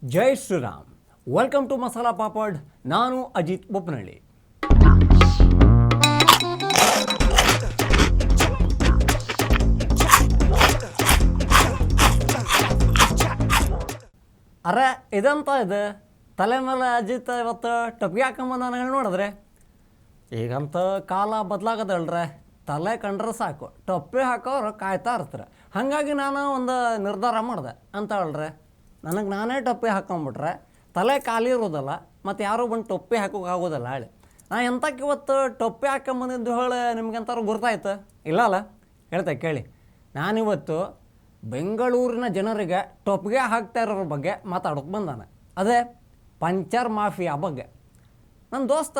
Jai Shriram. Welcome to Masala Papad. ನಾನು ಅಜಿತ್ ಬೊಪ್ಪನಹಳ್ಳಿ. ಅರೆ ಇದಂತ ಇದೆ ತಲೆ ಮೇಲೆ ಅಜಿತ್ ಇವತ್ತು ಟೊಪ್ಗೆ ಹಾಕೊಂಬಂದ ಹೇಳಿ ನೋಡಿದ್ರೆ ಈಗಂತ ಕಾಲ ಬದಲಾಗದಲ್ರೆ, ತಲೆ ಕಂಡ್ರೆ ಸಾಕು ಟೊಪ್ಪೆ ಹಾಕೋರು ಕಾಯ್ತಾ ಇರ್ತಾರೆ. ಹಾಗಾಗಿ ನಾನು ಒಂದು ನಿರ್ಧಾರ ಮಾಡಿದೆ ಅಂತ ಹೇಳ್ರೆ, ನನಗೆ ನಾನೇ ಟೊಪ್ಪೆ ಹಾಕೊಂಬಿಟ್ರೆ ತಲೆ ಖಾಲಿ ಇರೋದಲ್ಲ, ಮತ್ತು ಯಾರೂ ಬಂದು ಟೊಪ್ಪೆ ಹಾಕೋಕ್ಕಾಗೋದಲ್ಲ ಹೇಳಿ. ನಾನು ಎಂತಕ್ಕೆ ಇವತ್ತು ಟೊಪ್ಪೆ ಹಾಕೊಂಬಂದಿದ್ದು ಹೇಳಿ ನಿಮ್ಗೆಂತಾರು ಗುರ್ತಾಯ್ತು ಇಲ್ಲ ಅಲ್ಲ? ಹೇಳ್ತೆ ಕೇಳಿ. ನಾನಿವತ್ತು ಬೆಂಗಳೂರಿನ ಜನರಿಗೆ ಟೊಪ್ಪಿಗೆ ಹಾಕ್ತಾ ಇರೋರ ಬಗ್ಗೆ ಮಾತಾಡೋಕೆ ಬಂದಾನೆ. ಅದೇ ಪಂಚರ್ ಮಾಫಿಯಾ ಬಗ್ಗೆ. ನನ್ನ ದೋಸ್ತ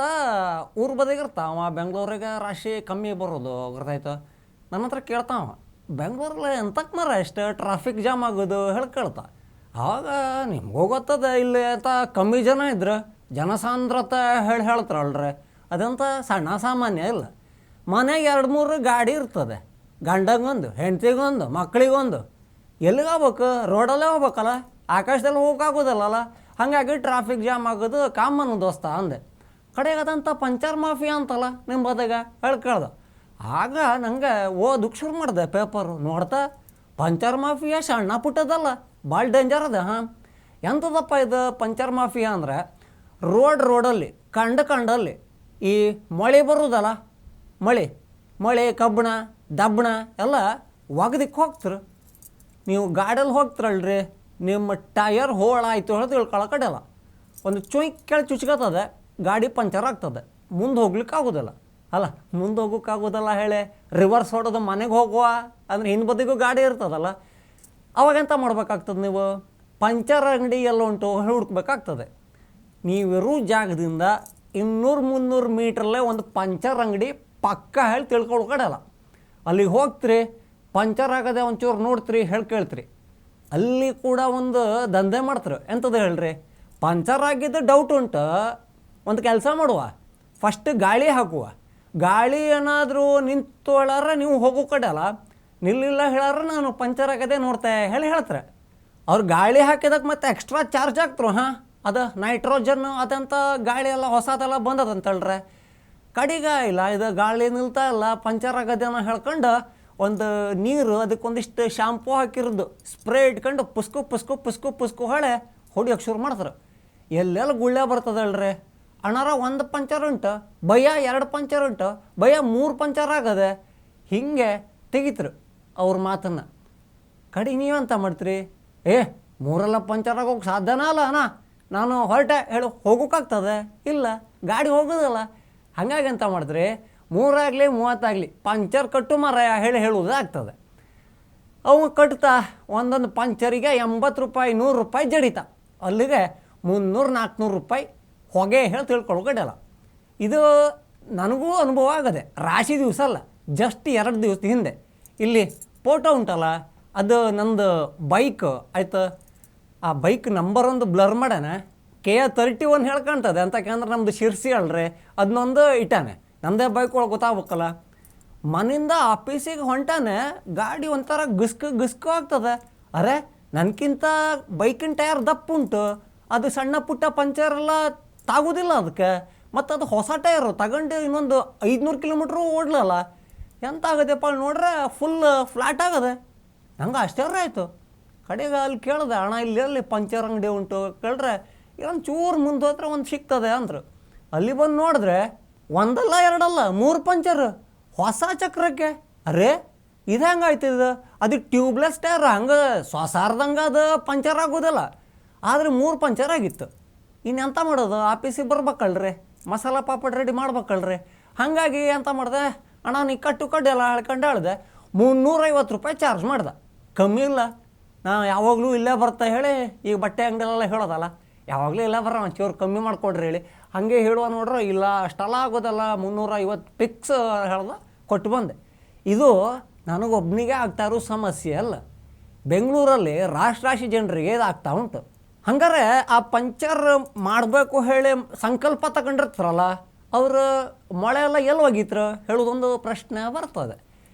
ಊರು ಬದಿಗಿರ್ತಾವ, ಬೆಂಗಳೂರಿಗೆ ರಾಶಿ ಕಮ್ಮಿ ಬರೋದು ಗೊತ್ತಾಯ್ತು. ನನ್ನ ಹತ್ರ ಕೇಳ್ತಾವ, ಬೆಂಗಳೂರಲ್ಲಿ ಎಂತಕ್ಕೆ ಮರ ಎಷ್ಟು ಟ್ರಾಫಿಕ್ ಜಾಮ್ ಆಗೋದು ಹೇಳಿ ಕೇಳ್ತಾ. ಆವಾಗ ನಿಮಗೂ ಗೊತ್ತದ ಇಲ್ಲಿ ಅಂತ ಕಮ್ಮಿ ಜನ ಇದ್ರೆ ಜನಸಾಂದ್ರತೆ ಹೇಳ್ತಾರಲ್ರಿ, ಅದಂತ ಸಣ್ಣ ಸಾಮಾನ್ಯ ಇಲ್ಲ. ಮನೆಗೆ 2-3 ಗಾಡಿ ಇರ್ತದೆ, ಗಂಡಂಗೊಂದು, ಹೆಂಡ್ತಿಗೊಂದು, ಮಕ್ಕಳಿಗೊಂದು. ಎಲ್ಲಿಗೆ ಹೋಗ್ಬೇಕು? ರೋಡಲ್ಲೇ ಹೋಗ್ಬೇಕಲ್ಲ, ಆಕಾಶದಲ್ಲಿ ಹೋಗೋಕ್ಕಾಗೋದಲ್ಲ. ಹಾಗಾಗಿ ಟ್ರಾಫಿಕ್ ಜಾಮ್ ಆಗೋದು ಕಾಮನ್ ದೋಸ್ತ ಅಂದೆ. ಕಡೆಗೆ ಅದಂತ ಪಂಚರ್ ಮಾಫಿಯಾ ಅಂತಲ್ಲ ನಿಮ್ಮ ಬದಾಗ ಹೇಳಿ ಕೇಳ್ದೆ. ಆಗ ನನಗೆ ಓದಕ್ಕೆ ಶುರು ಮಾಡಿದೆ ಪೇಪರು ನೋಡ್ತಾ. ಪಂಚರ್ ಮಾಫಿಯಾ ಸಣ್ಣ ಪುಟ್ಟದಲ್ಲ, ಭಾಳ ಡೇಂಜರ್ ಅದ. ಎಂಥದಪ್ಪ ಇದು ಪಂಚರ್ ಮಾಫಿಯಾ ಅಂದರೆ, ರೋಡಲ್ಲಿ ಕಂಡಲ್ಲಿ ಈ ಮಳೆ ಬರೋದಲ್ಲ, ಮಳೆ ಕಬ್ಬಣ ದಬ್ಬಣ ಎಲ್ಲ ಒಗದಿಕ್ಕೆ ಹೋಗ್ತಾರೆ. ನೀವು ಗಾಡಿಯಲ್ಲಿ ಹೋಗ್ತಿರಲ್ರಿ, ನಿಮ್ಮ ಟಯರ್ ಹೋಳಾಯಿತು ಹೇಳಿ ತಿಳ್ಕೊಳಕಡೆಯಲ್ಲ, ಒಂದು ಕೇಳಿ ಚುಚ್ಕತ್ತದೆ, ಗಾಡಿ ಪಂಚರ್ ಆಗ್ತದೆ, ಮುಂದೆ ಹೋಗ್ಲಿಕ್ಕೆ ಆಗೋದಿಲ್ಲ. ಅಲ್ಲ, ಮುಂದೆ ಹೋಗೋಕ್ಕಾಗೋದಲ್ಲ ಹೇಳಿ ರಿವರ್ಸ್ ಹೊಡೋದು ಮನೆಗೆ ಹೋಗುವ ಅಂದರೆ ಹಿಂದೆ ಬದಿಗೂ ಗಾಡಿ ಇರ್ತದಲ್ಲ, ಅವಾಗೆಂತ ಮಾಡ್ಬೇಕಾಗ್ತದೆ? ನೀವು ಪಂಚರ್ ಅಂಗಡಿ ಎಲ್ಲ ಉಂಟು ಹುಡುಕ್ಬೇಕಾಗ್ತದೆ. ನೀವಿರೋ ಜಾಗದಿಂದ 200-300 ಮೀಟ್ರಲ್ಲೇ ಒಂದು ಪಂಚರ್ ಅಂಗಡಿ ಪಕ್ಕ ಹೇಳಿ ತಿಳ್ಕೊಳ್ಕಡಲ್ಲ. ಅಲ್ಲಿಗೆ ಹೋಗ್ತೀರಿ, ಪಂಚರ್ ಆಗದೆ ಒಂಚೂರು ನೋಡ್ತೀರಿ, ಹೇಳಿ ಕೇಳ್ತೀರಿ. ಅಲ್ಲಿ ಕೂಡ ಒಂದು ದಂಧೆ ಮಾಡ್ತಾರೆ. ಎಂಥದ್ದು ಹೇಳ್ರಿ, ಪಂಚರ್ ಆಗಿದ್ದು ಡೌಟ್ ಉಂಟು, ಒಂದು ಕೆಲಸ ಮಾಡುವ, ಫಸ್ಟ್ ಗಾಳಿ ಹಾಕುವ. ಗಾಳಿ ಏನಾದರೂ ನಿಂತೋಳಾರ ನೀವು ಹೋಗೋ ಕಡೆ ಅಲ್ಲ, ನಿಲ್ಲಿಲ್ಲ ಹೇಳಾರ ನಾನು ಪಂಚರ್ ಆಗದೆ ನೋಡ್ತೆ ಹೇಳ್ತಾರೆ. ಅವ್ರು ಗಾಳಿ ಹಾಕಿದಕ್ಕೆ ಮತ್ತೆ ಎಕ್ಸ್ಟ್ರಾ ಚಾರ್ಜ್ ಆಗ್ತರು. ಅದು ನೈಟ್ರೋಜನ್ ಅದಂತ ಗಾಳಿ ಎಲ್ಲ ಹೊಸದೆಲ್ಲ ಬಂದದಂತ ಹೇಳ್ರೆ. ಕಡಿಗೆ ಇಲ್ಲ, ಇದು ಗಾಳಿ ನಿಲ್ತಾ ಇಲ್ಲ, ಪಂಚರ್ ಆಗದೇನೋ ಹೇಳ್ಕೊಂಡು ಒಂದು ನೀರು ಅದಕ್ಕೊಂದಿಷ್ಟು ಶಾಂಪೂ ಹಾಕಿರೋದು ಸ್ಪ್ರೇ ಇಟ್ಕೊಂಡು ಪುಸ್ಕು ಹೊಳೆ ಹೊಡಿಯೋಕೆ ಶುರು ಮಾಡ್ತಾರೆ. ಎಲ್ಲೆಲ್ಲ ಗುಳ್ಳೆ ಬರ್ತದಲ್ರಿ. ಅಣ್ಣಾರ 1 ಪಂಚರ್ ಉಂಟು, ಭಯ 2 ಪಂಚರ್ ಉಂಟು, ಭಯ 3 ಪಂಚರ್ ಆಗದೆ, ಹೀಗೆ ತೆಗಿತ್ರು ಅವ್ರ ಮಾತನ್ನು. ಕಡೆಗೆ ನೀವಂತ ಮಾಡ್ತೀರಿ, 3 ಪಂಚರ್ ಆಗೋಕೆ ಸಾಧ್ಯನಾ ಅಲ್ಲ ನಾನು ಹೊರಟೆ ಹೇಳು ಹೋಗೋಕ್ಕಾಗ್ತದೆ? ಇಲ್ಲ, ಗಾಡಿ ಹೋಗೋದಲ್ಲ. ಹಾಗಾಗಿ ಎಂತ ಮಾಡಿದ್ರಿ, 3 ಆಗಲಿ 30 ಆಗಲಿ ಪಂಚರ್ ಕಟ್ಟು ಮಾರಾಯ ಹೇಳುವುದೇ ಆಗ್ತದೆ. ಅವು ಕಟ್ತಾ ಒಂದೊಂದು ಪಂಚರಿಗೆ 80 ರೂಪಾಯಿ 100 ರೂಪಾಯಿ ಜಡಿತ. ಅಲ್ಲಿಗೆ 300-400 ರೂಪಾಯಿ ಹೊಗೆ ಹೇಳಿ ತಿಳ್ಕೊಳ್ಕಡಲ್ಲ. ಇದು ನನಗೂ ಅನುಭವ ಆಗದೆ, ರಾಶಿ ದಿವಸ ಅಲ್ಲ, ಜಸ್ಟ್ 2 ದಿವಸದ ಹಿಂದೆ. ಇಲ್ಲಿ ಫೋಟೋ ಉಂಟಲ್ಲ, ಅದು ನಂದು ಬೈಕ್ ಆಯ್ತು. ಆ ಬೈಕ್ ನಂಬರ್ ಒಂದು ಬ್ಲರ್ ಮಾಡ್ಯಾನೆ, KA31 ಹೇಳ್ಕೊಳ್ತದೆ ಅಂತ. ಯಾಕಂದ್ರೆ ನಮ್ಮದು ಶಿರ್ಸಿ ಅಲ್ರಿ, ಅದನ್ನೊಂದು ಇಟ್ಟಾನೆ. ನಮ್ಮದೇ ಬೈಕ್ ಒಳಗೆ ಗೊತ್ತಾಗ್ಬೇಕಲ್ಲ. ಮನೆಯಿಂದ ಆಫೀಸಿಗೆ ಹೊಂಟಾನೆ, ಗಾಡಿ ಒಂಥರ ಗಸ್ಕು ಆಗ್ತದೆ. ಅರೆ, ನನಗಿಂತ ಬೈಕಿನ ಟಯರ್ ದಪ್ಪ ಉಂಟು, ಅದು ಸಣ್ಣ ಪುಟ್ಟ ಪಂಚರೆಲ್ಲ ತಾಗೋದಿಲ್ಲ ಅದಕ್ಕೆ. ಮತ್ತು ಅದು ಹೊಸ ಟಯರು ತಗೊಂಡು ಇನ್ನೊಂದು 500 ಕಿಲೋಮೀಟ್ರು ಓಡಲಲ್ಲ. ಎಂತ ಆಗದೆಪ್ಪ ನೋಡ್ರೆ ಫುಲ್ ಫ್ಲ್ಯಾಟ್ ಆಗದೆ. ನಂಗೆ ಆಶ್ಚರ್ಯ ಆಯಿತು. ಕಡೆಗೆ ಅಲ್ಲಿ ಕೇಳಿದೆ, ಅಣ್ಣ ಇಲ್ಲಿ ಪಂಚರ್ ಅಂಗಡಿ ಉಂಟು ಕೇಳ್ರೆ, ಇನ್ನೊಂದು ಚೂರು ಮುಂದೆ ಹೋದ್ರೆ ಒಂದು ಸಿಗ್ತದೆ ಅಂದರು. ಅಲ್ಲಿ ಬಂದು ನೋಡಿದ್ರೆ 1 ಅಲ್ಲ 2 ಅಲ್ಲ 3 ಪಂಚರ್ ಹೊಸ ಚಕ್ರಕ್ಕೆ. ಅರೇ ಇದು ಹೆಂಗೆ ಆಯ್ತಿದ್ದು? ಅದು ಟ್ಯೂಬ್ಲೆಸ್ ಟೈರ್, ಹಂಗೆ ಸ್ವಸಾರ್ದಂಗೆ ಅದು ಪಂಚರ್ ಆಗೋದಿಲ್ಲ. ಆದರೆ 3 ಪಂಚರ್ ಆಗಿತ್ತು. ಇನ್ನೆಂತ ಮಾಡೋದು? ಆಫೀಸಿಗೆ ಬರ್ಬೇಕಲ್ರಿ, ಮಸಾಲ ಪಾಪಡ್ ರೆಡಿ ಮಾಡ್ಬೇಕಲ್ರಿ. ಹಾಗಾಗಿ ಎಂತ ಮಾಡಿದೆ, ಅಣ್ಣ ನೀ ಕಟ್ಟು ಎಲ್ಲ ಹೇಳ್ಕೊಂಡು ಹೇಳಿದೆ. 350 ರೂಪಾಯಿ ಚಾರ್ಜ್ ಮಾಡ್ದೆ. ಕಮ್ಮಿ ಇಲ್ಲ. ನಾನು ಯಾವಾಗಲೂ ಇಲ್ಲೇ ಬರ್ತಾ ಹೇಳಿ, ಈಗ ಬಟ್ಟೆ ಅಂಗಡಿಯಲ್ಲೆಲ್ಲ ಹೇಳೋದಲ್ಲ, ಯಾವಾಗಲೂ ಇಲ್ಲೇ ಬರೋ ಒಂಚೂರು ಕಮ್ಮಿ ಮಾಡಿಕೊಡ್ರಿ ಹೇಳಿ. ಹಾಗೆ ಹೇಳುವ ನೋಡ್ರೆ, ಇಲ್ಲ ಅಷ್ಟೆಲ್ಲ ಆಗೋದಲ್ಲ, 350 ಫಿಕ್ಸ್ ಹೇಳ್ದೆ, ಕೊಟ್ಟು ಬಂದೆ. ಇದು ನನಗೊಬ್ಬನಿಗೆ ಆಗ್ತಾ ಇರೋ ಸಮಸ್ಯೆ ಅಲ್ಲ, ಬೆಂಗಳೂರಲ್ಲಿ ರಾಶಿ ಜನರಿಗೆ ಇದು ಆಗ್ತಾ ಉಂಟು. ಹಂಗಾರೆ ಆ ಪಂಚರ್ ಮಾಡಬೇಕು ಹೇಳಿ ಸಂಕಲ್ಪ ತಗೊಂಡಿರ್ತಾರಲ್ಲ, ಅವರು ಮಳೆ ಎಲ್ಲ ಎಲ್ಲಿ ಹೋಗಿದ್ರು ಹೇಳೋದೊಂದು ಪ್ರಶ್ನೆ ಬರ್ತದೆ.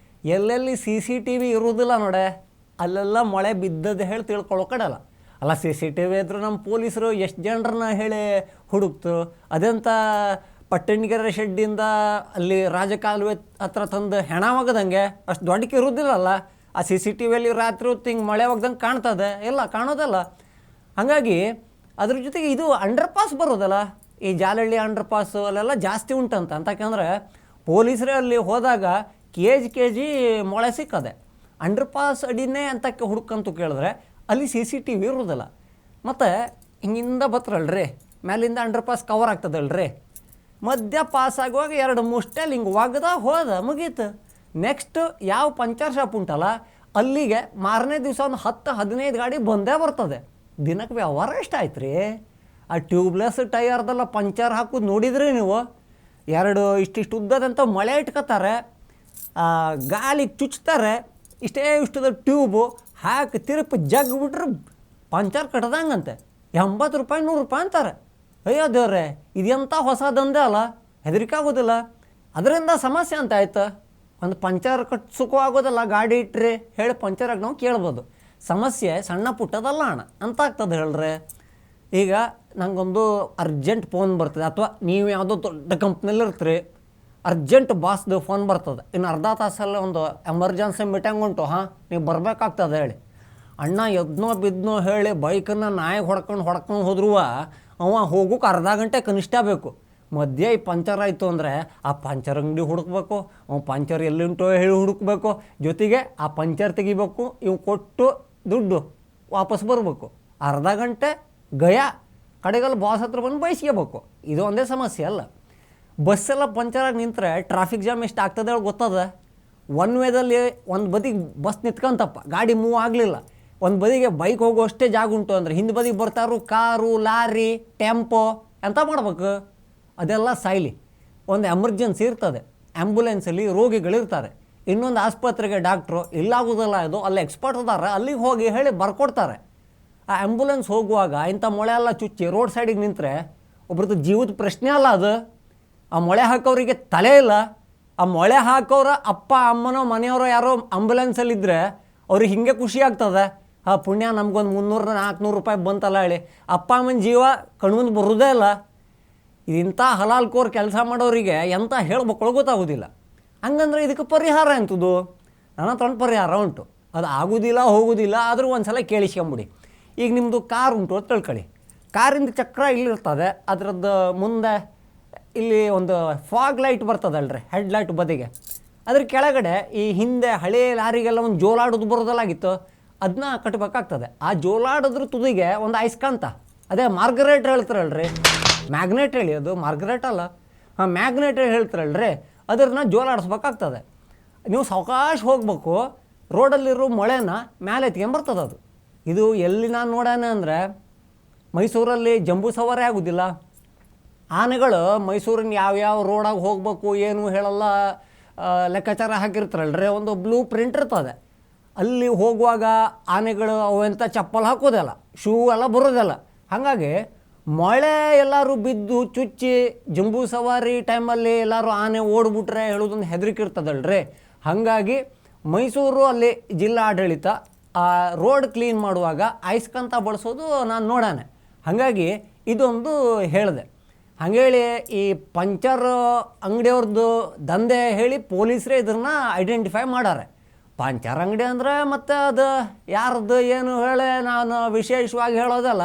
ಎಲ್ಲೆಲ್ಲಿ CCTV ಇರುವುದಿಲ್ಲ ನೋಡೆ, ಅಲ್ಲೆಲ್ಲ ಮಳೆ ಬಿದ್ದದ್ದು ಹೇಳಿ ತಿಳ್ಕೊಳ್ಳೋ ಕಡೆಲ್ಲ. ಅಲ್ಲ CCTV ಇದ್ರು ನಮ್ಮ ಪೊಲೀಸರು ಎಷ್ಟು ಜನರನ್ನ ಹೇಳಿ ಹುಡುಕ್ತು. ಅದೆಂಥ ಪಟ್ಟಣಗೆರೆ ಶೆಡ್ಡಿಂದ ಅಲ್ಲಿ ರಾಜಕಾಲುವೆ ಹತ್ರ ತಂದು ಹೆಣವಾಗದಂಗೆ ಅಷ್ಟು ದೊಡ್ಡಕ್ಕೆ ಇರೋದಿಲ್ಲಲ್ಲ. ಆ CCTVಯಲ್ಲಿ ರಾತ್ರಿ ಹೊತ್ತು ಹಿಂಗೆ ಮಳೆ ಒಗ್ದಂಗೆ ಕಾಣ್ತದೆ, ಎಲ್ಲ ಕಾಣೋದಲ್ಲ. ಹಾಗಾಗಿ ಅದ್ರ ಜೊತೆಗೆ ಇದು ಅಂಡರ್ ಪಾಸ್ ಬರೋದಲ್ಲ, ಈ ಜಾಲಹಳ್ಳಿ ಅಂಡರ್ ಪಾಸು ಅಲ್ಲೆಲ್ಲ ಜಾಸ್ತಿ ಉಂಟಂತ. ಅಂತಕಂದ್ರೆ ಪೊಲೀಸರೇ ಅಲ್ಲಿ ಹೋದಾಗ ಕೆ ಜಿ ಮೊಳೆ ಸಿಕ್ಕದೆ. ಅಂಡರ್ ಪಾಸ್ ಅಡಿನೇ ಅಂತಕ್ಕೆ ಹುಡುಕಂತೂ ಕೇಳಿದ್ರೆ ಅಲ್ಲಿ CCTV ಇರೋದಿಲ್ಲ. ಮತ್ತು ಹಿಂಗಿಂದ ಬತ್ತರಲ್ರಿ, ಮೇಲಿಂದ ಅಂಡರ್ ಪಾಸ್ ಕವರ್ ಆಗ್ತದಲ್ರಿ, ಮಧ್ಯ ಪಾಸ್ ಆಗುವಾಗ 2 ಮುಷ್ಟೆಲ್ ಹಿಂಗೆ ಒಗ್ದ ಹೋದ ಮುಗೀತು. ನೆಕ್ಸ್ಟ್ ಯಾವ ಪಂಚರ್ ಶಾಪ್ ಉಂಟಲ್ಲ ಅಲ್ಲಿಗೆ ಮಾರನೇ ದಿವಸ ಒಂದು 10-15 ಗಾಡಿ ಬಂದೇ ಬರ್ತದೆ. ದಿನಕ್ಕೆ ವ್ಯವಹಾರ ಎಷ್ಟಾಯ್ತು ರೀ. ಆ ಟ್ಯೂಬ್ಲೆಸ್ ಟೈರ್ದೆಲ್ಲ ಪಂಚರ್ ಹಾಕೋದು ನೋಡಿದ್ರಿ ನೀವು. 2 ಇಷ್ಟಿಷ್ಟು ಉದ್ದದಂತ ಮಳೆ ಇಟ್ಕೋತಾರೆ, ಗಾಳಿಗೆ ಚುಚ್ತಾರೆ, ಇಷ್ಟುದ ಟ್ಯೂಬು ಹಾಕಿ ತಿರುಪಿ ಜಗ್ಬಿಟ್ರೆ ಪಂಚರ್ ಕಟ್ಟದಂಗಂತೆ. 80 ರೂಪಾಯಿ 100 ರೂಪಾಯಿ ಅಂತಾರೆ. ಅಯ್ಯೋ ದೇವ್ರೆ, ಇದೆಂಥ ಹೊಸ ದಂಧೆ ಅಲ್ಲ, ಹೆದರಿಕೆ ಆಗೋದಿಲ್ಲ. ಅದರಿಂದ ಸಮಸ್ಯೆ ಅಂತ ಆಯ್ತು. ಒಂದು ಪಂಚರ್ ಕಟ್ಸೋಕ್ಕೂ ಆಗೋದಲ್ಲ, ಗಾಡಿ ಇಟ್ಟರೆ ಹೇಳಿ ಪಂಚರ್ ಆಗಿ ನಾವು ಕೇಳ್ಬೋದು. ಸಮಸ್ಯೆ ಸಣ್ಣ ಪುಟ್ಟದಲ್ಲ ಅಣ್ಣ ಅಂತ ಆಗ್ತದೆ ಹೇಳ್ರೆ. ಈಗ ನಂಗೊಂದು ಅರ್ಜೆಂಟ್ ಫೋನ್ ಬರ್ತದೆ, ಅಥವಾ ನೀವು ಯಾವುದೋ ದೊಡ್ಡ ಕಂಪ್ನಿಯಲ್ಲಿ ಇರ್ತೀರಿ, ಅರ್ಜೆಂಟ್ ಬಾಸ್ದು ಫೋನ್ ಬರ್ತದೆ, ಇನ್ನು ಅರ್ಧ ತಾಸಲ್ಲಿ ಒಂದು ಎಮರ್ಜೆನ್ಸಿ ಮೀಟಿಂಗ್ ಉಂಟು, ನೀವು ಬರಬೇಕಾಗ್ತದೆ ಹೇಳಿ. ಅಣ್ಣ ಎದ್ನೋ ಬಿದ್ನೋ ಹೇಳಿ ಬೈಕನ್ನು ನಾಯಿಗೆ ಹೊಡ್ಕೊಂಡು ಹೋದ್ರೂ ಅವ ಹೋಗೋಕೆ ಅರ್ಧ ಗಂಟೆ ಕನಿಷ್ಠ ಬೇಕು. ಮಧ್ಯೆ ಈ ಪಂಚರ್ ಆಯಿತು ಅಂದರೆ ಆ ಪಂಚರ್ ಅಂಗಡಿ ಹುಡುಕ್ಬೇಕು, ಅವ ಪಂಚರ್ ಎಲ್ಲಿಂಟೋ ಹೇಳಿ ಹುಡುಕ್ಬೇಕು, ಜೊತೆಗೆ ಆ ಪಂಚರ್ ತೆಗಿಬೇಕು, ಇವು ಕೊಟ್ಟು ದುಡ್ಡು ವಾಪಸ್ ಬರಬೇಕು. ಅರ್ಧ ಗಂಟೆ ಗಯ, ಕಡೆಗೆಲ್ಲ ಬಾಸ್ ಹತ್ರ ಬಂದು ಬಯಸ್ಕೋಬೇಕು. ಇದು ಒಂದೇ ಸಮಸ್ಯೆ ಅಲ್ಲ. ಬಸ್ಸೆಲ್ಲ ಪಂಚರಾಗಿ ನಿಂತರೆ ಟ್ರಾಫಿಕ್ ಜಾಮ್ ಎಷ್ಟು ಆಗ್ತದೆ ಹೇಳಿ ಗೊತ್ತದ. ಒನ್ ವೇದಲ್ಲಿ ಒಂದು ಬದಿಗೆ ಬಸ್ ನಿಂತ್ಕೊಂತಪ್ಪ, ಗಾಡಿ ಮೂವ್ ಆಗಲಿಲ್ಲ, ಒಂದು ಬದಿಗೆ ಬೈಕ್ ಹೋಗೋ ಅಷ್ಟೇ ಜಾಗ ಉಂಟು ಅಂದರೆ ಹಿಂದೆ ಬದಿಗೆ ಬರ್ತಾರು ಕಾರು, ಲಾರಿ, ಟೆಂಪೋ, ಎಂತ ಮಾಡ್ಬೇಕು? ಅದೆಲ್ಲ ಸಾಯ್ಲಿ. ಒಂದು ಎಮರ್ಜೆನ್ಸಿ ಇರ್ತದೆ, ಆ್ಯಂಬುಲೆನ್ಸಲ್ಲಿ ರೋಗಿಗಳಿರ್ತಾರೆ, ಇನ್ನೊಂದು ಆಸ್ಪತ್ರೆಗೆ ಡಾಕ್ಟ್ರು, ಇಲ್ಲಾಗೋದಲ್ಲ ಇದು ಅಲ್ಲಿ ಎಕ್ಸ್ಪರ್ಟ್ ಅದಾರೆ, ಅಲ್ಲಿಗೆ ಹೋಗಿ ಹೇಳಿ ಬರ್ಕೊಡ್ತಾರೆ. ಆ ಆ್ಯಂಬುಲೆನ್ಸ್ ಹೋಗುವಾಗ ಇಂಥ ಮೊಳೆ ಎಲ್ಲ ಚುಚ್ಚಿ ರೋಡ್ ಸೈಡಿಗೆ ನಿಂತರೆ ಒಬ್ರದ್ದು ಜೀವದ ಪ್ರಶ್ನೆ ಅಲ್ಲ ಅದು. ಆ ಮೊಳೆ ಹಾಕೋರಿಗೆ ತಲೆ ಇಲ್ಲ. ಆ ಮೊಳೆ ಹಾಕೋರ ಅಪ್ಪ ಅಮ್ಮನೋ ಮನೆಯವರೋ ಯಾರೋ ಆಂಬುಲೆನ್ಸಲ್ಲಿದ್ದರೆ ಅವ್ರಿಗೆ ಹಿಂಗೆ ಖುಷಿ ಆಗ್ತದೆ, ಪುಣ್ಯ ನಮಗೊಂದು 300-400 ರೂಪಾಯಿ ಬಂತಲ್ಲ ಹೇಳಿ. ಅಪ್ಪ ಅಮ್ಮನ ಜೀವ ಕಣ್ಮುಂದೆ ಬರೋದೇ ಇಲ್ಲ. ಇಂಥ ಹಲಾಲ್ ಕೋರ್ ಕೆಲಸ ಮಾಡೋರಿಗೆ ಎಂತ ಹೇಳ್ಬೇಕು ಗೊತ್ತಾಗೋದಿಲ್ಲ. ಹಂಗಂದ್ರೆ ಇದಕ್ಕೆ ಪರಿಹಾರ ಎಂಥದ್ದು? ನನ್ನ ಹತ್ರ ಒಂದು ಪರಿಹಾರ ಉಂಟು. ಅದು ಆಗೋದಿಲ್ಲ ಹೋಗೋದಿಲ್ಲ, ಆದರೂ ಒಂದು ಸಲ ಕೇಳಿಸ್ಕೊಂಬಿಡಿ. ಈಗ ನಿಮ್ಮದು ಕಾರ್ ಉಂಟು ಅಂತ ತಿಳ್ಕೊಳ್ಳಿ. ಕಾರಿಂದ ಚಕ್ರ ಇಲ್ಲಿರ್ತದೆ, ಅದರದ್ದು ಮುಂದೆ ಇಲ್ಲಿ ಒಂದು ಫಾಗ್ ಲೈಟ್ ಬರ್ತದಲ್ರಿ, ಹೆಡ್ ಲೈಟ್ ಬದಿಗೆ. ಅದ್ರ ಕೆಳಗಡೆ ಈ ಹಿಂದೆ ಹಳೆ ಲಾರಿಗೆಲ್ಲ ಒಂದು ಜೋಲಾಡೋದು ಬರೋದಲ್ಲಾಗಿತ್ತು, ಅದನ್ನ ಕಟ್ಟಬೇಕಾಗ್ತದೆ. ಆ ಜೋಲಾಡೋದ್ರ ತುದಿಗೆ ಒಂದು ಅಯಸ್ಕಾಂತ, ಅದೇ ಮಾರ್ಗರೇಟ್ ಹೇಳ್ತಾರಲ್ರಿ, ಮ್ಯಾಗ್ನೆಟ್ ಹೇಳಿ, ಅದು ಮಾರ್ಗರೇಟ್ ಅಲ್ಲ, ಮ್ಯಾಗ್ನೆಟ್ ಹೇಳ್ತಾರಲ್ರಿ, ಅದನ್ನ ಜೋಲಾಡಿಸ್ಬೇಕಾಗ್ತದೆ. ನೀವು ಸಾವಕಾಶ ಹೋಗ್ಬೇಕು, ರೋಡಲ್ಲಿರೋ ಮೊಳೆನ ಮೇಲೆ ಎತ್ಕೊಂಬರ್ತದೆ ಅದು. ಇದು ಎಲ್ಲಿ ನಾನು ನೋಡೋಣ ಅಂದರೆ ಮೈಸೂರಲ್ಲಿ ಜಂಬೂ ಸವಾರಿ ಆಗೋದಿಲ್ಲ. ಆನೆಗಳು ಮೈಸೂರಿನ ಯಾವ್ಯಾವ ರೋಡಾಗಿ ಹೋಗ್ಬೇಕು ಏನು ಹೇಳಲ್ಲ, ಲೆಕ್ಕಾಚಾರ ಹಾಕಿರ್ತಾರಲ್ರಿ, ಒಂದು ಬ್ಲೂ ಪ್ರಿಂಟ್ ಇರ್ತದೆ. ಅಲ್ಲಿ ಹೋಗುವಾಗ ಆನೆಗಳು ಅವೆಂಥ ಚಪ್ಪಲ್ ಹಾಕೋದಲ್ಲ, ಶೂ ಎಲ್ಲ ಬರೋದಲ್ಲ. ಹಾಗಾಗಿ ಮಳೆ ಎಲ್ಲರೂ ಬಿದ್ದು ಚುಚ್ಚಿ ಜಂಬೂ ಸವಾರಿ ಟೈಮಲ್ಲಿ ಎಲ್ಲರೂ ಆನೆ ಓಡ್ಬಿಟ್ರೆ ಹೇಳೋದೊಂದು ಹೆದರಿಕೆ ಇರ್ತದಲ್ರಿ. ಹಾಗಾಗಿ ಮೈಸೂರು ಅಲ್ಲಿ ಜಿಲ್ಲಾ ಆಡಳಿತ ಆ ರೋಡ್ ಕ್ಲೀನ್ ಮಾಡುವಾಗ ಅಯಸ್ಕಾಂತ ಬಳಸೋದು ನಾನು ನೋಡಾನೆ. ಹಾಗಾಗಿ ಇದೊಂದು ಹೇಳಿದೆ. ಹಾಗೇಳಿ ಈ ಪಂಚರ್ ಅಂಗಡಿಯವ್ರದ್ದು ದಂಧೆ ಹೇಳಿ ಪೊಲೀಸರೇ ಇದನ್ನು ಐಡೆಂಟಿಫೈ ಮಾಡಾರೆ. ಪಂಚರ್ ಅಂಗಡಿ ಅಂದರೆ ಮತ್ತು ಅದು ಯಾರ್ದು ಏನು ಹೇಳಿ ನಾನು ವಿಶೇಷವಾಗಿ ಹೇಳೋದಲ್ಲ,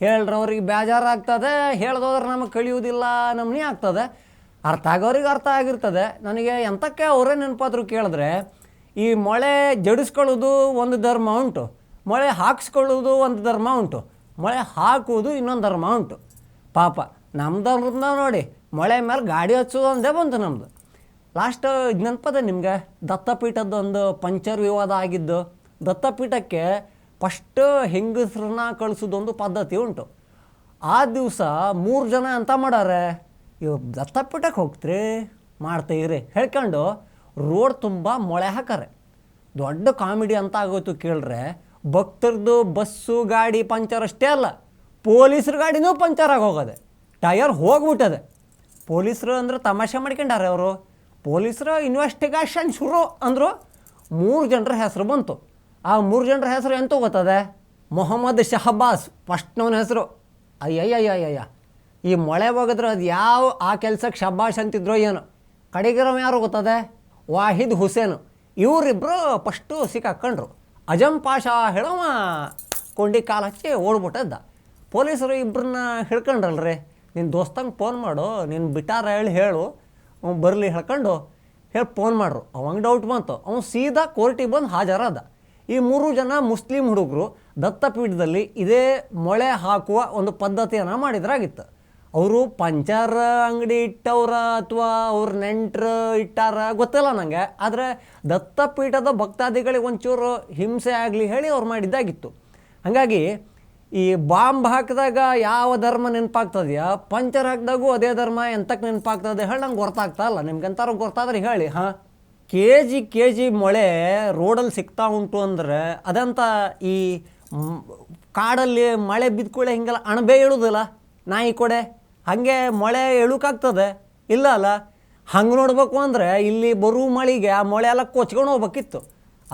ಹೇಳ್ರವ್ರಿಗೆ ಬೇಜಾರಾಗ್ತದೆ, ಹೇಳ್ದೋದ್ರೆ ನಮಗೆ ಕಳಿಯೋದಿಲ್ಲ ನಮ್ನಿ ಆಗ್ತದೆ. ಅರ್ಥ ಆಗೋರಿಗೆ ಅರ್ಥ ಆಗಿರ್ತದೆ. ನನಗೆ ಎಂತಕ್ಕೆ ಅವರೇ ನೆನಪಾದ್ರು ಕೇಳಿದ್ರೆ, ಈ ಮೊಳೆ ಜಡಿಸ್ಕೊಳ್ಳೋದು ಒಂದು ಧರ್ಮ ಉಂಟು, ಮೊಳೆ ಹಾಕ್ಸ್ಕೊಳ್ಳೋದು ಒಂದು ಧರ್ಮ ಉಂಟು, ಮೊಳೆ ಹಾಕುವುದು ಇನ್ನೊಂದು ಧರ್ಮ ಉಂಟು. ಪಾಪ ನಮ್ಮ ಧರ್ಮದ ನೋಡಿ ಮೊಳೆ ಮೇಲೆ ಗಾಡಿ ಹಚ್ಚೋದು ಒಂದೇ ಬಂತು ನಮ್ಮದು. ಲಾಸ್ಟ್ ಇದು ನೆನಪದ ನಿಮಗೆ, ದತ್ತಪೀಠದ್ದು ಒಂದು ಪಂಚರ್ ವಿವಾದ ಆಗಿದ್ದು. ದತ್ತಪೀಠಕ್ಕೆ ಫಸ್ಟ್ ಹೆಂಗಸ್ರನ್ನ ಕಳಿಸೋದೊಂದು ಪದ್ಧತಿ ಉಂಟು. ಆ ದಿವಸ 3 ಜನ ಅಂತ ಮಾಡಾರೆ, ಇವು ದತ್ತಪೀಠಕ್ಕೆ ಹೋಗ್ತೀರಿ ಮಾಡ್ತೀರಿ ಹೇಳ್ಕೊಂಡು ರೋಡ್ ತುಂಬ ಮೊಳೆ ಹಾಕಾರೆ. ದೊಡ್ಡ ಕಾಮಿಡಿ ಅಂತ ಆಗೋಯ್ತು ಕೇಳ್ರೆ. ಭಕ್ತರದ್ದು ಬಸ್ಸು ಗಾಡಿ ಪಂಚರ್ ಅಷ್ಟೇ ಅಲ್ಲ, ಪೊಲೀಸ್ರ ಗಾಡಿನೂ ಪಂಚರ್ ಆಗೋಗದೆ, ಟಯರ್ ಹೋಗ್ಬಿಟ್ಟದೆ. ಪೊಲೀಸರು ಅಂದ್ರೆ ತಮಾಷೆ ಮಾಡ್ಕೊಂಡಾರೆ ಅವರು. ಪೊಲೀಸರು ಇನ್ವೆಸ್ಟಿಗೇಷನ್ ಶುರು ಅಂದರು. 3 ಜನರ ಹೆಸರು ಬಂತು. ಆ 3 ಜನರ ಹೆಸರು ಎಂತ ಗೊತ್ತದೆ? ಮೊಹಮ್ಮದ್ ಶಹಬಾಸ್ ಫಸ್ಟ್ನವನ ಹೆಸರು. ಅಯ್ಯಯ್ಯಯ್ಯಯ್ಯ, ಈ ಮೊಳೆ ಹೋಗಿದ್ರೆ ಅದು ಯಾವ ಆ ಕೆಲ್ಸಕ್ಕೆ ಶಬ್ಬಾಷ್ ಅಂತಿದ್ರೋ ಏನೋ. ಕಡೆಗಿರೋ ಯಾರು ಗೊತ್ತದೆ, ವಾಹಿದ್ ಹುಸೇನು. ಇವರಿಬ್ಬರು ಫಸ್ಟು ಸಿಕ್ಕಾಕೊಂಡ್ರು. ಅಜಂ ಪಾಷಾ ಹೇಳವ ಕೊಂಡಿ ಕಾಲು ಹಚ್ಚಿ ಓಡ್ಬಿಟ್ಟದ್ದ. ಪೊಲೀಸರು ಇಬ್ಬರನ್ನ ಹಿಡ್ಕೊಂಡ್ರಲ್ರಿ, ನಿನ್ನ ದೋಸ್ತಂಗೆ ಫೋನ್ ಮಾಡು, ನಿನ್ನ ಬಿಟ್ಟಾರ ಹೇಳು ಅವ್ನು ಬರಲಿ ಹೇಳ್ಕೊಂಡು ಹೇಳಿ ಫೋನ್ ಮಾಡ್ರು. ಅವಂಗೆ ಡೌಟ್ ಬಂತು, ಅವ್ನು ಸೀದಾ ಕೋರ್ಟಿಗೆ ಬಂದು ಹಾಜರಾದ. ಈ 3 ಜನ ಮುಸ್ಲಿಂ ಹುಡುಗರು ದತ್ತಪೀಠದಲ್ಲಿ ಇದೇ ಮೊಳೆ ಹಾಕುವ ಒಂದು ಪದ್ಧತಿಯನ್ನು ಮಾಡಿದ್ರಾಗಿತ್ತು. ಅವರು ಪಂಚರ್ ಅಂಗಡಿ ಇಟ್ಟವ್ರ ಅಥವಾ ಅವ್ರ ನೆಂಟರು ಇಟ್ಟಾರ ಗೊತ್ತಿಲ್ಲ ನನಗೆ. ಆದರೆ ದತ್ತಪೀಠದ ಭಕ್ತಾದಿಗಳಿಗೆ ಒಂಚೂರು ಹಿಂಸೆ ಆಗಲಿ ಹೇಳಿ ಅವ್ರು ಮಾಡಿದ್ದಾಗಿತ್ತು. ಹಾಗಾಗಿ ಈ ಬಾಂಬ್ ಹಾಕಿದಾಗ ಯಾವ ಧರ್ಮ ನೆನಪಾಗ್ತದೆಯಾ, ಪಂಚರ್ ಹಾಕಿದಾಗೂ ಅದೇ ಧರ್ಮ ಎಂತಕ್ಕೆ ನೆನಪಾಗ್ತದೆ ಹೇಳಿ ನಂಗೆ ಗೊತ್ತಾಗ್ತಾ ಇಲ್ಲ. ನಿಮ್ಗೆಂತಾರು ಗೊತ್ತಾದ್ರೆ ಹೇಳಿ. ಹಾಂ, ಕೆ ಜಿ ಮೊಳೆ ರೋಡಲ್ಲಿ ಸಿಗ್ತಾ ಉಂಟು ಅಂದರೆ ಅದಂತ ಈ ಕಾಡಲ್ಲಿ ಮಳೆ ಬಿದ್ಕೊಳ್ಳೆ ಹಿಂಗೆಲ್ಲ ಅಣಬೆ ಇಳುವುದಿಲ್ಲ ನಾಯಿ ಕೊಡೆ, ಹಾಗೆ ಮೊಳೆ ಎಳುಕಾಗ್ತದೆ ಇಲ್ಲ ಅಲ್ಲ. ಹಂಗೆ ನೋಡ್ಬೇಕು ಅಂದರೆ ಇಲ್ಲಿ ಬರೋ ಮಳೆಗೆ ಆ ಮೊಳೆ ಎಲ್ಲ ಕೊಚ್ಕೊಂಡು ಹೋಗ್ಬೇಕಿತ್ತು.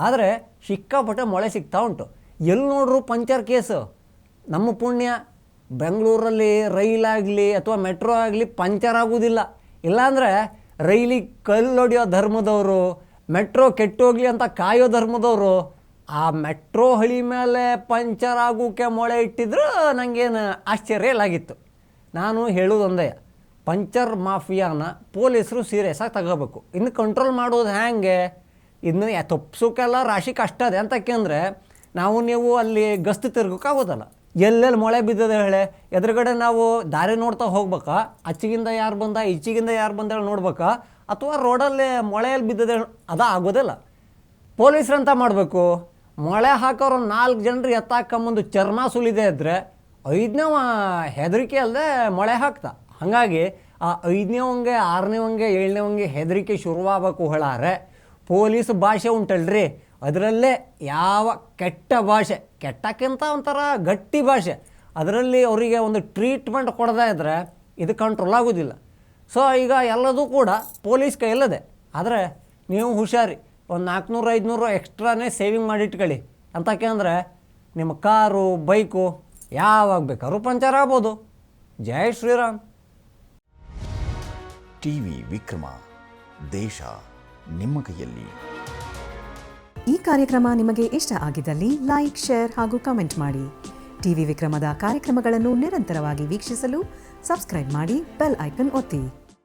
ಆದರೆ ಸಿಕ್ಕಾಪಟ್ಟೆ ಮೊಳೆ ಸಿಗ್ತಾ ಉಂಟು. ಎಲ್ಲಿ ನೋಡ್ರು ಪಂಚರ್ ಕೇಸು. ನಮ್ಮ ಪುಣ್ಯ ಬೆಂಗಳೂರಲ್ಲಿ ರೈಲಾಗಲಿ ಅಥವಾ ಮೆಟ್ರೋ ಆಗಲಿ ಪಂಚರ್ ಆಗೋದಿಲ್ಲ. ಇಲ್ಲಾಂದರೆ ರೈಲಿಗೆ ಕಲ್ಲೊಡೆಯೋ ಧರ್ಮದವರು, ಮೆಟ್ರೋ ಕೆಟ್ಟೋಗ್ಲಿ ಅಂತ ಕಾಯೋ ಧರ್ಮದವರು ಆ ಮೆಟ್ರೋ ಹಳಿ ಮೇಲೆ ಪಂಚರ್ ಆಗೋಕ್ಕೆ ಮೊಳೆ ಇಟ್ಟಿದ್ರು ನನಗೇನು ಆಶ್ಚರ್ಯ ಇಲ್ಲಾಗಿತ್ತು. ನಾನು ಹೇಳೋದೊಂದೇ, ಪಂಚರ್ ಮಾಫಿಯಾನ ಪೊಲೀಸರು ಸೀರಿಯಸ್ಸಾಗಿ ತಗೋಬೇಕು. ಇನ್ನು ಕಂಟ್ರೋಲ್ ಮಾಡೋದು ಹೇಗೆ, ಇನ್ನು ತಪ್ಪಿಸೋಕ್ಕೆಲ್ಲ ರಾಶಿ ಕಷ್ಟ ಇದೆ. ಅಂತಕ್ಕೆ ನಾವು ನೀವು ಅಲ್ಲಿ ಗಸ್ತು ತಿರ್ಗೋಕ್ಕಾಗೋದಲ್ಲ. ಎಲ್ಲೆಲ್ಲಿ ಮೊಳೆ ಬಿದ್ದದೆ ಹೇಳೆ, ಎದುರುಗಡೆ ನಾವು ದಾರಿ ನೋಡ್ತಾ ಹೋಗ್ಬೇಕಾ, ಅಚ್ಚಿಗಿಂದ ಯಾರು ಬಂದ ಇಚ್ಚಿಗಿಂದ ಯಾರು ಬಂದ ಹೇಳಿ ನೋಡ್ಬೇಕಾ, ಅಥವಾ ರೋಡಲ್ಲಿ ಮೊಳೆಯಲ್ಲಿ ಬಿದ್ದದೆ ಅದು ಆಗೋದಿಲ್ಲ. ಪೊಲೀಸ್ರಂತ ಮಾಡಬೇಕು, ಮೊಳೆ ಹಾಕೋರು 4 ಜನರು ಎತ್ತಾಕೊಂಬಂದು ಚರ್ಮ ಸುಲಿದೆ ಇದ್ದರೆ 5ನೇವ ಹೆದರಿಕೆ ಅಲ್ಲದೆ ಮೊಳೆ ಹಾಕ್ತಾ. ಹಾಗಾಗಿ ಆ 5ನೇವಂಗೆ 6ನೇವಂಗೆ 7ನೇವಂಗೆ ಹೆದರಿಕೆ ಶುರುವಾಗಬೇಕು ಹೇಳಾರೆ ಪೊಲೀಸ್ ಭಾಷೆ ಉಂಟಲ್ರಿ, ಅದರಲ್ಲೇ ಯಾವ ಕೆಟ್ಟ ಭಾಷೆ, ಕೆಟ್ಟಕ್ಕಿಂತ ಒಂಥರ ಗಟ್ಟಿ ಭಾಷೆ, ಅದರಲ್ಲಿ ಅವರಿಗೆ ಒಂದು ಟ್ರೀಟ್ಮೆಂಟ್ ಕೊಡದೇ ಇದ್ದರೆ ಇದು ಕಂಟ್ರೋಲ್ ಆಗೋದಿಲ್ಲ. ಸೊ ಈಗ ಎಲ್ಲದೂ ಕೂಡ ಪೊಲೀಸ್ ಕೈಯಲ್ಲದೆ. ಆದರೆ ನೀವು ಹುಷಾರಿ, ಒಂದು 400-500 ಎಕ್ಸ್ಟ್ರಾನೇ ಸೇವಿಂಗ್ ಮಾಡಿಟ್ಕೊಳ್ಳಿ. ಅಂತಕ್ಕೆ ಅಂದರೆ ನಿಮ್ಮ ಕಾರು ಬೈಕು ಯಾವಾಗ ಬೇಕಾದ್ರೂ ಪಂಚರ್ ಆಗ್ಬೋದು. ಜೈ ಶ್ರೀರಾಮ್. ಟಿವಿ ವಿಕ್ರಮ, ದೇಶ ನಿಮ್ಮ ಕೈಯಲ್ಲಿ. ಈ ಕಾರ್ಯಕ್ರಮ ನಿಮಗೆ ಇಷ್ಟ ಆಗಿದ್ದಲ್ಲಿ ಲೈಕ್, ಶೇರ್ ಹಾಗೂ ಕಮೆಂಟ್ ಮಾಡಿ. ಟಿವಿ ವಿಕ್ರಮದ ಕಾರ್ಯಕ್ರಮಗಳನ್ನು ನಿರಂತರವಾಗಿ ವೀಕ್ಷಿಸಲು ಸಬ್ಸ್ಕ್ರೈಬ್ ಮಾಡಿ, ಬೆಲ್ ಐಕನ್ ಒತ್ತಿ.